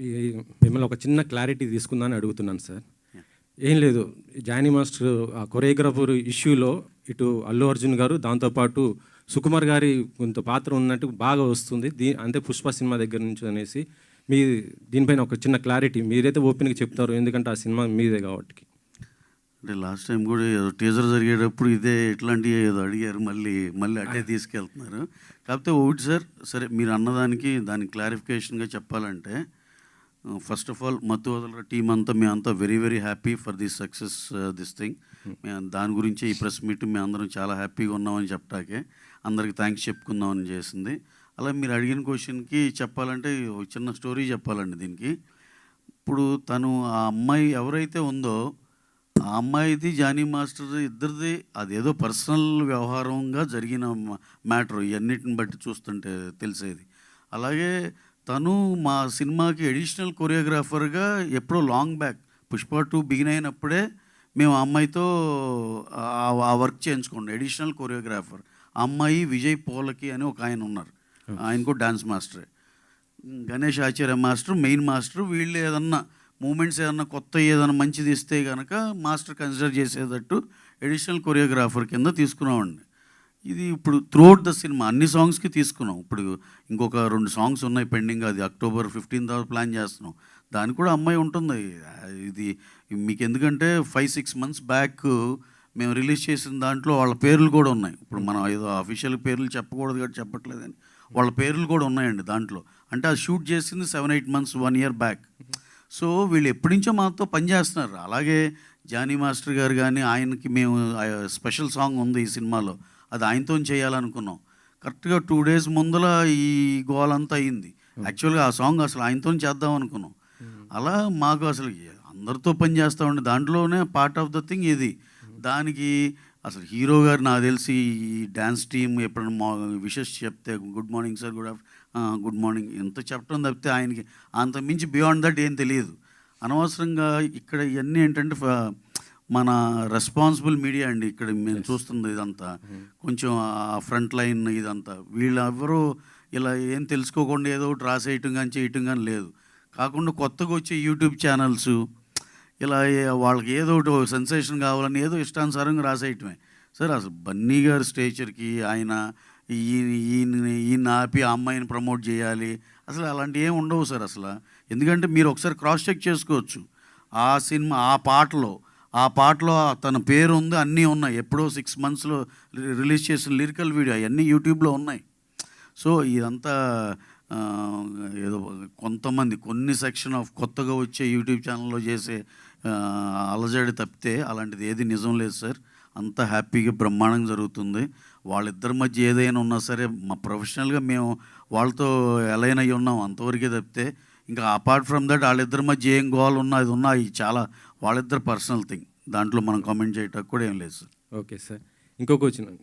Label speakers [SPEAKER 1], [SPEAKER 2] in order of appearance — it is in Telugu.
[SPEAKER 1] ఈ మిమ్మల్ని ఒక చిన్న క్లారిటీ తీసుకుందామని అడుగుతున్నాను సార్. ఏం లేదు, జానీ మాస్టర్ ఆ కొరియోగ్రాఫర్ ఇష్యూలో ఇటు అల్లు అర్జున్ గారు, దాంతోపాటు సుకుమార్ గారి కొంత పాత్ర ఉన్నట్టు బాగా వస్తుంది. అంటే పుష్ప సినిమా దగ్గర నుంచి అనేసి మీ దీనిపైన ఒక చిన్న క్లారిటీ మీరైతే ఓపెన్గా చెప్తారు, ఎందుకంటే ఆ సినిమా మీదే కాబట్టి.
[SPEAKER 2] అంటే లాస్ట్ టైం కూడా ఏదో టీజర్ జరిగేటప్పుడు ఇదే ఇట్లాంటివి ఏదో అడిగారు, మళ్ళీ అట్టే తీసుకెళ్తున్నారు. కాకపోతే ఒకటి సార్, సరే మీరు అన్నదానికి దానికి క్లారిఫికేషన్గా చెప్పాలంటే, ఫస్ట్ ఆఫ్ ఆల్ మత్తు వదలరా టీం అంతా మేమంతా very very happy for this success this thing. మేము దాని గురించి ఈ ప్రెస్ మీట్ మేము అందరం చాలా హ్యాపీగా ఉన్నామని చెప్పటాకే అందరికి థ్యాంక్స్ చెప్పుకుందామని చేసింది. అలా మీరు అడిగిన క్వశ్చన్కి చెప్పాలంటే ఒక చిన్న స్టోరీ చెప్పాలండి దీనికి. ఇప్పుడు తను ఆ అమ్మాయి ఎవరైతే ఉందో ఆ అమ్మాయిది జానీ మాస్టర్ ఇద్దరిది అదేదో పర్సనల్ వ్యవహారంగా జరిగిన మ్యాటర్ ఇవన్నిటిని బట్టి చూస్తుంటే తెలిసేది. అలాగే తను మా సినిమాకి అడిషనల్ కొరియోగ్రాఫర్గా ఎప్పుడో లాంగ్ బ్యాక్ పుష్ప 2 బిగిన్ అయినప్పుడే మేము ఆ అమ్మాయితో ఆ వర్క్ చేయించుకోండి. అడిషనల్ కొరియోగ్రాఫర్ ఆ అమ్మాయి విజయ్ పోలకి అని ఒక ఆయన ఉన్నారు, ఆయన కూడా డాన్స్ మాస్టరే. గణేష్ ఆచార్య మాస్టర్ మెయిన్ మాస్టర్. వీళ్ళు ఏదన్నా మూమెంట్స్ ఏదన్నా కొత్త ఏదైనా మంచిది ఇస్తే కనుక మాస్టర్ కన్సిడర్ చేసేటట్టు అడిషనల్ కొరియోగ్రాఫర్ కింద తీసుకున్నామండి. ఇది ఇప్పుడు త్రూఅవుట్ ద సినిమా అన్ని సాంగ్స్కి తీసుకున్నాం. ఇప్పుడు ఇంకొక 2 సాంగ్స్ ఉన్నాయి పెండింగ్, అది October 15 తర్వాత ప్లాన్ చేస్తున్నాం. దానికి కూడా అమ్మాయి ఉంటుంది. ఇది మీకు ఎందుకంటే 5-6 months బ్యాక్ మేము రిలీజ్ చేసిన దాంట్లో వాళ్ళ పేర్లు కూడా ఉన్నాయి. ఇప్పుడు మనం ఏదో అఫీషియల్ పేర్లు చెప్పకూడదు కాబట్టి చెప్పట్లేదని వాళ్ళ పేర్లు కూడా ఉన్నాయండి దాంట్లో. అంటే అది షూట్ చేసింది 7-8 months 1 year బ్యాక్. సో వీళ్ళు ఎప్పటి నుంచో మాతో పనిచేస్తున్నారు. అలాగే జానీ మాస్టర్ గారు కానీ ఆయనకి మేము స్పెషల్ సాంగ్ ఉంది ఈ సినిమాలో, అది ఆయనతో చేయాలనుకున్నాం. కరెక్ట్గా 2 days ముందల ఈ గోలంతా అయింది. యాక్చువల్గా ఆ సాంగ్ అసలు ఆయనతో చేద్దాం అనుకున్నాం. అలా మాకు అసలు అందరితో పని చేస్తామండి, దాంట్లోనే పార్ట్ ఆఫ్ ద థింగ్ ఇది. దానికి అసలు హీరో గారు నాకు తెలిసి ఈ డ్యాన్స్ టీం ఎప్పుడైనా విషెస్ చెప్తే good morning sir, good morning ఎంత చెప్పడం తప్పితే ఆయనకి అంత మించి బియాండ్ దట్ ఏం తెలియదు. అనవసరంగా ఇక్కడ ఇవన్నీ ఏంటంటే మన రెస్పాన్సిబుల్ మీడియా అండి ఇక్కడ మేము చూస్తుంది ఇదంతా. కొంచెం ఆ ఫ్రంట్ లైన్ ఇదంతా వీళ్ళెవరూ ఇలా ఏం తెలుసుకోకుండా ఏదో ఒకటి రాసేయటం కానీ చేయటం కానీ లేదు. కాకుండా కొత్తగా వచ్చే యూట్యూబ్ ఛానల్స్ ఇలా వాళ్ళకి ఏదో ఒకటి సెన్సేషన్ కావాలని ఏదో ఇష్టానుసారంగా రాసేయటమే. సార్ అసలు బన్నీ గారి స్టేచర్కి ఆయన ఈయన ఆపి ఆ అమ్మాయిని ప్రమోట్ చేయాలి అసలు అలాంటివి ఏమి ఉండవు సార్ అసలు. ఎందుకంటే మీరు ఒకసారి క్రాస్ చెక్ చేసుకోవచ్చు. ఆ సినిమా ఆ పాటలో తన పేరు ఉంది, అన్నీ ఉన్నాయి. ఎప్పుడో 6 months రిలీజ్ చేసిన లిరికల్ వీడియో అవన్నీ యూట్యూబ్లో ఉన్నాయి. సో ఇదంతా ఏదో కొంతమంది కొన్ని సెక్షన్ ఆఫ్ కొత్తగా వచ్చే యూట్యూబ్ ఛానల్లో చేసే అలజడి తప్పితే అలాంటిది ఏది నిజం లేదు సార్. అంతా హ్యాపీగా బ్రహ్మాండంగా జరుగుతుంది. వాళ్ళిద్దరి మధ్య ఏదైనా ఉన్నా సరే మా ప్రొఫెషనల్గా మేము వాళ్ళతో అలైన్ అయ్యి ఉన్నాం అంతవరకే తప్పితే ఇంకా అపార్ట్ ఫ్రమ్ దట్ వాళ్ళిద్దరి మధ్య ఏం గోల్ ఉన్నా అది ఉన్నా ఇది చాలా వాళ్ళిద్దరు పర్సనల్ థింగ్, దాంట్లో మనం కామెంట్ చేయటం కూడా ఏం లేదు సార్.
[SPEAKER 1] ఓకే సార్, ఇంకో క్వశ్చన్.